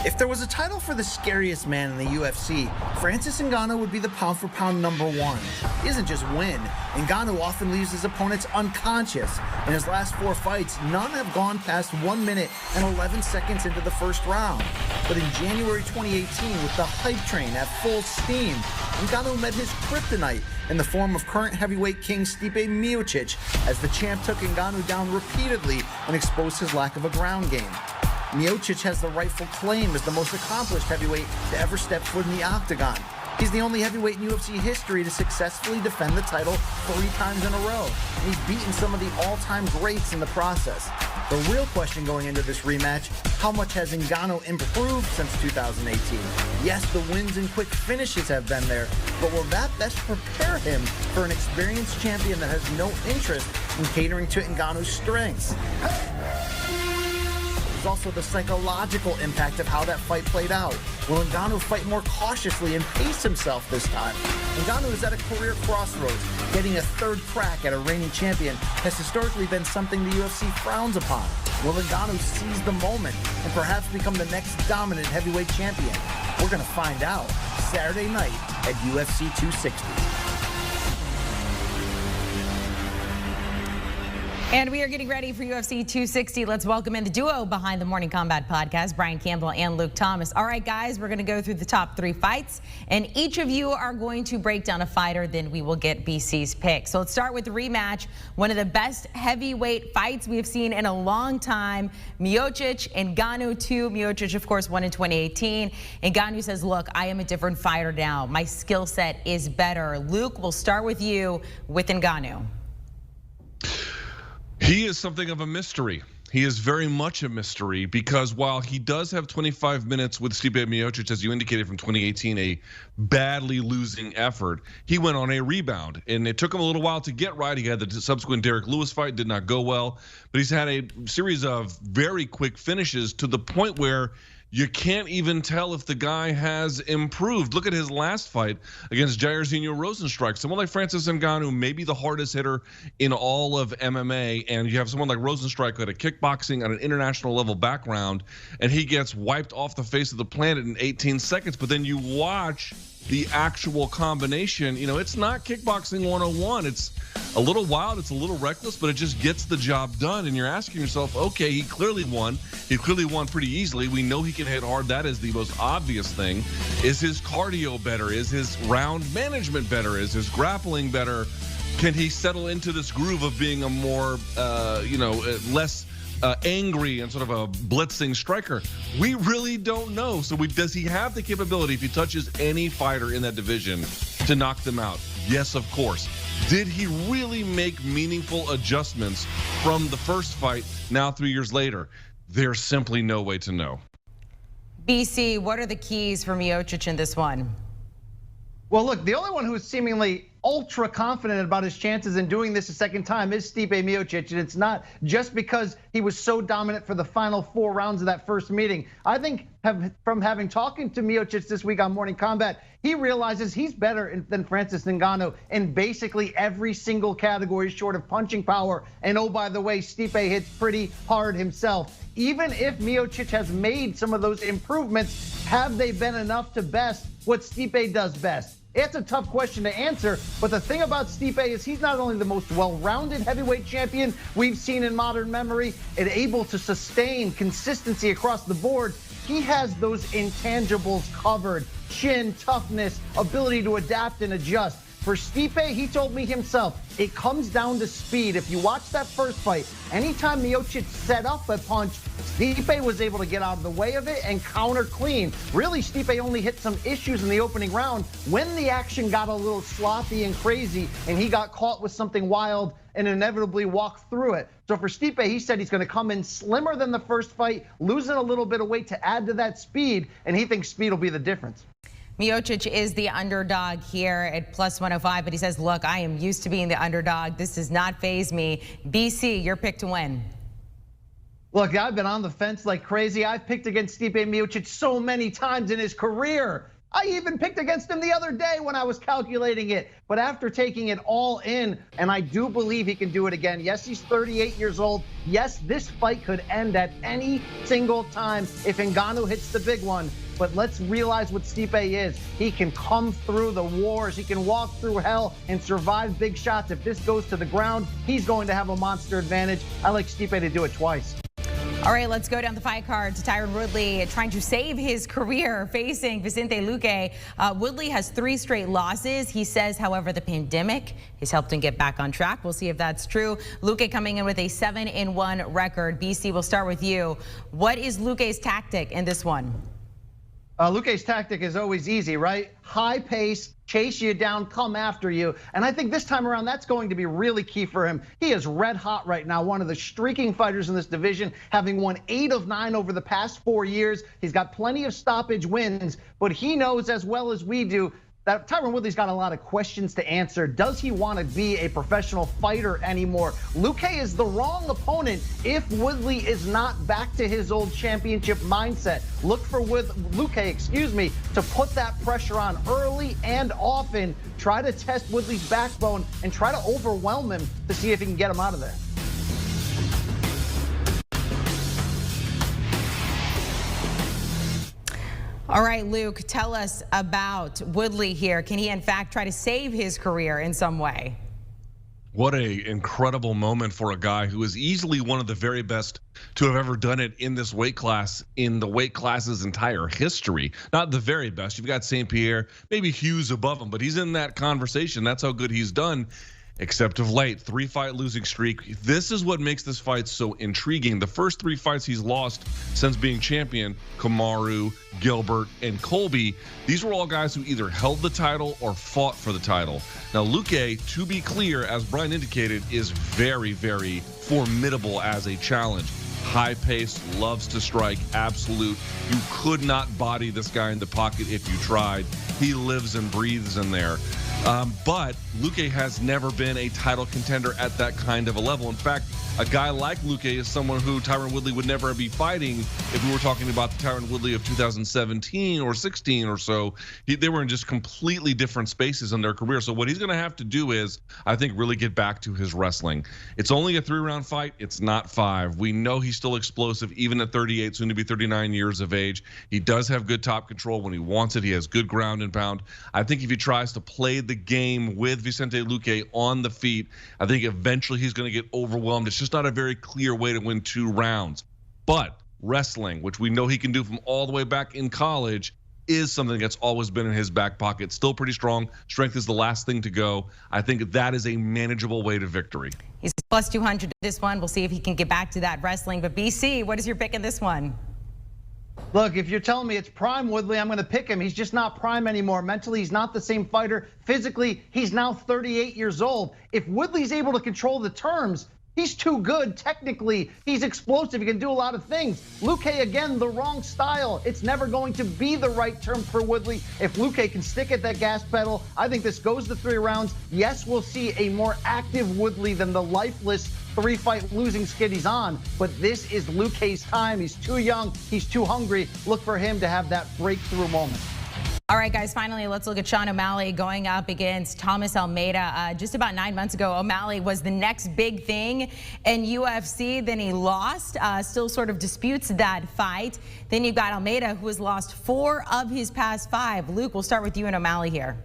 If there was a title for the scariest man in the UFC, Francis Ngannou would be the pound-for-pound #1. He doesn't just win. Ngannou often leaves his opponents unconscious. In his last 4 fights, none have gone past 1 minute and 11 seconds into the first round. But in January 2018, with the hype train at full steam, Ngannou met his kryptonite in the form of current heavyweight king Stipe Miocic, as the champ took Ngannou down repeatedly and exposed his lack of a ground game. Miocic has the rightful claim as the most accomplished heavyweight to ever step foot in the octagon. He's the only heavyweight in UFC history to successfully defend the title 3 times in a row, and he's beaten some of the all-time greats in the process. The real question going into this rematch, how much has Ngannou improved since 2018? Yes, the wins and quick finishes have been there, but will that best prepare him for an experienced champion that has no interest in catering to Ngannou's strengths? There's also the psychological impact of how that fight played out. Will Ngannou fight more cautiously and pace himself this time? Ngannou is at a career crossroads. Getting a 3rd crack at a reigning champion has historically been something the UFC frowns upon. Will Ngannou seize the moment and perhaps become the next dominant heavyweight champion? We're going to find out Saturday night at UFC 260. And we are getting ready for UFC 260. Let's welcome in the duo behind the Morning Combat podcast, Brian Campbell and Luke Thomas. All right, guys, we're going to go through the top 3 fights, and each of you are going to break down a fighter. Then we will get BC's pick. So let's start with the rematch. One of the best heavyweight fights we have seen in a long time. Miocic and Ngannou 2. Miocic, of course, won in 2018. And Ngannou says, look, I am a different fighter now. My skill set is better. Luke, we'll start with you with Ngannou. He is something of a mystery. He is very much a mystery because while he does have 25 minutes with Stipe Miocic, as you indicated from 2018, a badly losing effort, he went on a rebound. And it took him a little while to get right. He had the subsequent Derek Lewis fight, did not go well. But he's had a series of very quick finishes to the point where you can't even tell if the guy has improved. Look at his last fight against Jairzinho Rozenstruik. Someone like Francis Ngannou, maybe the hardest hitter in all of MMA, and you have someone like Rozenstruik who had a kickboxing on an international level background, and he gets wiped off the face of the planet in 18 seconds. But then you watch the actual combination, it's not kickboxing 101. It's a little wild, it's a little reckless, but it just gets the job done. And you're asking yourself, okay, he clearly won. He clearly won pretty easily. We know he can hit hard. That is the most obvious thing. Is his cardio better? Is his round management better? Is his grappling better? Can he settle into this groove of being a more, less angry and sort of a blitzing striker? We really don't know. So does he have the capability, if he touches any fighter in that division, to knock them out? Yes, of course. Did he really make meaningful adjustments from the first fight now 3 years later? There's simply no way to know. BC, what are the keys for Miocic in this one? Well, look, the only one who is seemingly ultra confident about his chances in doing this a second time is Stipe Miocic, and it's not just because he was so dominant for the final 4 rounds of that first meeting. I think from having talking to Miocic this week on Morning Combat, he realizes he's better than Francis Ngannou in basically every single category short of punching power. And oh, by the way, Stipe hits pretty hard himself. Even if Miocic has made some of those improvements, have they been enough to best what Stipe does best? It's a tough question to answer, but the thing about Stipe is he's not only the most well-rounded heavyweight champion we've seen in modern memory and able to sustain consistency across the board, he has those intangibles covered: chin, toughness, ability to adapt and adjust. For Stipe, he told me himself, it comes down to speed. If you watch that first fight, anytime Miocic set up a punch, Stipe was able to get out of the way of it and counter clean. Really, Stipe only hit some issues in the opening round when the action got a little sloppy and crazy and he got caught with something wild and inevitably walked through it. So for Stipe, he said he's going to come in slimmer than the first fight, losing a little bit of weight to add to that speed, and he thinks speed will be the difference. Miocic is the underdog here at +105, but he says, look, I am used to being the underdog. This does not faze me. BC, your pick to win. Look, I've been on the fence like crazy. I've picked against Stipe Miocic so many times in his career. I even picked against him the other day when I was calculating it. But after taking it all in, and I do believe he can do it again. Yes, he's 38 years old. Yes, this fight could end at any single time if Ngannou hits the big one. But let's realize what Stipe is. He can come through the wars. He can walk through hell and survive big shots. If this goes to the ground, he's going to have a monster advantage. I like Stipe to do it twice. All right, let's go down the fight card to Tyron Woodley trying to save his career facing Vicente Luque. Woodley has 3 straight losses. He says, however, the pandemic has helped him get back on track. We'll see if that's true. Luque coming in with a 7-1 record. BC, we'll start with you. What is Luque's tactic in this one? Luque's tactic is always easy, right? High pace, chase you down, come after you. And I think this time around, that's going to be really key for him. He is red hot right now, one of the streaking fighters in this division, having won 8 of 9 over the past 4 years. He's got plenty of stoppage wins, but he knows as well as we do that Tyron Woodley's got a lot of questions to answer. Does he want to be a professional fighter anymore? Luque is the wrong opponent if Woodley is not back to his old championship mindset. Look for Luque, to put that pressure on early and often. Try to test Woodley's backbone and try to overwhelm him to see if he can get him out of there. All right, Luke, tell us about Woodley here. Can he, in fact, try to save his career in some way? What a incredible moment for a guy who is easily one of the very best to have ever done it in this weight class, in the weight class's entire history. Not the very best. You've got St. Pierre, maybe Hughes above him, but he's in that conversation. That's how good he's done. Except of late, 3-fight losing streak. This is what makes this fight so intriguing. The first 3 fights he's lost since being champion, Kamaru, Gilbert, and Colby, these were all guys who either held the title or fought for the title. Now, Luque, to be clear, as Brian indicated, is very, very formidable as a challenge. High pace, loves to strike, absolute. You could not body this guy in the pocket if you tried. He lives and breathes in there. But Luque has never been a title contender at that kind of a level. In fact, a guy like Luque is someone who Tyron Woodley would never be fighting if we were talking about the Tyron Woodley of 2017 or 16 or so. They were in just completely different spaces in their career. So what he's going to have to do is, I think, really get back to his wrestling. It's only a 3-round fight. It's not 5. We know he's still explosive, even at 38, soon to be 39 years of age. He does have good top control when he wants it. He has good ground and pound. I think if he tries to play the game with Vicente Luque on the feet, I think eventually he's going to get overwhelmed. It's just not a very clear way to win 2 rounds. But wrestling, which we know he can do from all the way back in college, is something that's always been in his back pocket. Still pretty strong. Strength is the last thing to go. I think that is a manageable way to victory. He's plus 200 this one. We'll see if he can get back to that wrestling. But BC, what is your pick in this one? Look, if you're telling me it's prime Woodley, I'm going to pick him. He's just not prime anymore. Mentally, he's not the same fighter. Physically, he's now 38 years old. If Woodley's able to control the terms, he's too good. Technically, he's explosive. He can do a lot of things. Luque, again, the wrong style. It's never going to be the right term for Woodley. If Luque can stick at that gas pedal, I think this goes to 3 rounds. Yes, we'll see a more active Woodley than the lifeless 3-fight losing skid he's on, but this is Luque's time. He's too young. He's too hungry. Look for him to have that breakthrough moment. All right, guys, finally, let's look at Sean O'Malley going up against Thomas Almeida. Just about 9 months ago, O'Malley was the next big thing in UFC. Then he lost, still sort of disputes that fight. Then you've got Almeida, who has lost 4 of his past 5. Luke, we'll start with you and O'Malley here.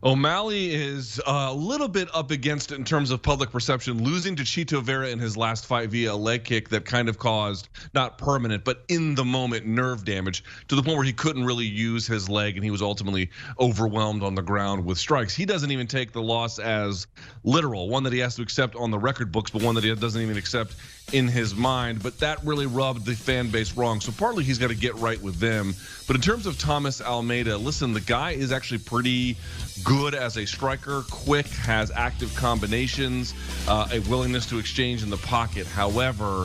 O'Malley is a little bit up against it in terms of public perception, losing to Chito Vera in his last fight via a leg kick that kind of caused, not permanent, but in the moment nerve damage to the point where he couldn't really use his leg and he was ultimately overwhelmed on the ground with strikes. He doesn't even take the loss as literal, one that he has to accept on the record books, but one that he doesn't even accept in his mind. But that really rubbed the fan base wrong. So partly he's got to get right with them. But in terms of Thomas Almeida, listen, the guy is actually pretty good as a striker, quick, has active combinations, a willingness to exchange in the pocket. However,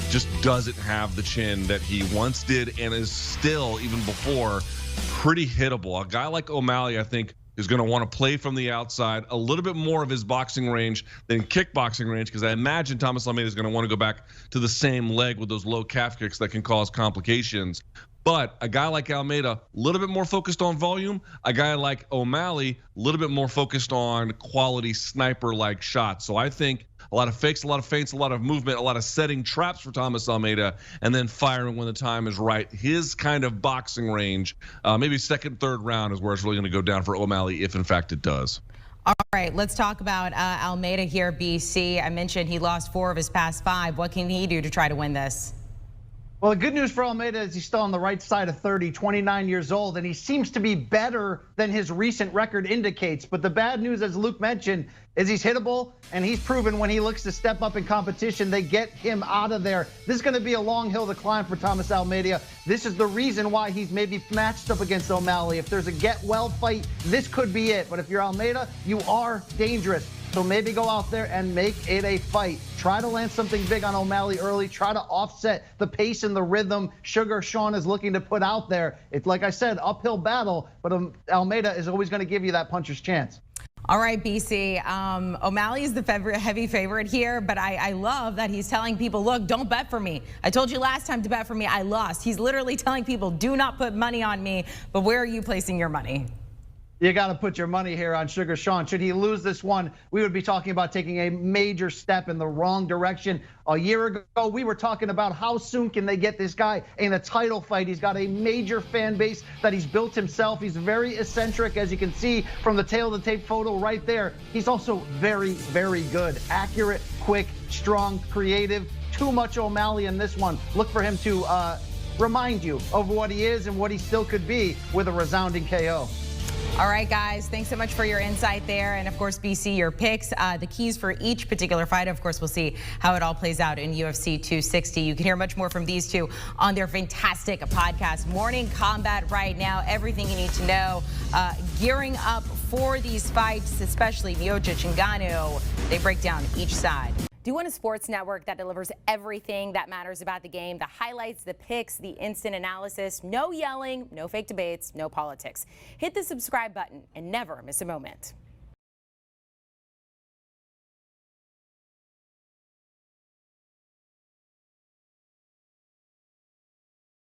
just doesn't have the chin that he once did and is still, even before, pretty hittable. A guy like O'Malley, I think, is going to want to play from the outside, a little bit more of his boxing range than kickboxing range, because I imagine Thomas Almeida is going to want to go back to the same leg with those low calf kicks that can cause complications. But a guy like Almeida, a little bit more focused on volume. A guy like OMalley, a little bit more focused on quality sniper-like shots. So I think a lot of fakes, a lot of feints, a lot of movement, a lot of setting traps for Thomas Almeida, and then firing when the time is right. His kind of boxing range, maybe second, third round is where it's really going to go down for OMalley if in fact it does. All right, let's talk about Almeida here, BC. I mentioned he lost 4 of his past 5. What can he do to try to win this? Well, the good news for Almeida is he's still on the right side of 30, 29 years old, and he seems to be better than his recent record indicates. But the bad news, as Luke mentioned, is he's hittable, and he's proven when he looks to step up in competition, they get him out of there. This is going to be a long hill to climb for Thomas Almeida. This is the reason why he's maybe matched up against OMalley. If there's a get-well fight, this could be it. But if you're Almeida, you are dangerous. So maybe go out there and make it a fight. Try to land something big on OMalley early. Try to offset the pace and the rhythm Sean is looking to put out there. It's like I said, uphill battle, but Almeida is always going to give you that puncher's chance. All right, BC. OMalley is the heavy favorite here, but I love that he's telling people, look, don't bet for me. I told you last time to bet for me, I lost. He's literally telling people, do not put money on me, but where are you placing your money? You got to put your money here on Sean. Should he lose this one, we would be talking about taking a major step in the wrong direction. A year ago, we were talking about how soon can they get this guy in a title fight. He's got a major fan base that he's built himself. He's very eccentric, as you can see from the tail of the tape photo right there. He's also very, very good. Accurate, quick, strong, creative. Too much OMalley in this one. Look for him to remind you of what he is and what he still could be with a resounding KO. All right, guys, thanks so much for your insight there. And of course, BC, your picks, the keys for each particular fight. Of course, we'll see how it all plays out in UFC 260. You can hear much more from these two on their fantastic podcast, Morning Combat, right now. Everything you need to know, gearing up for these fights, especially Miocic and Ngannou. They break down each side. Do you want a sports network that delivers everything that matters about the game? The highlights, the picks, the instant analysis, no yelling, no fake debates, no politics. Hit the subscribe button and never miss a moment.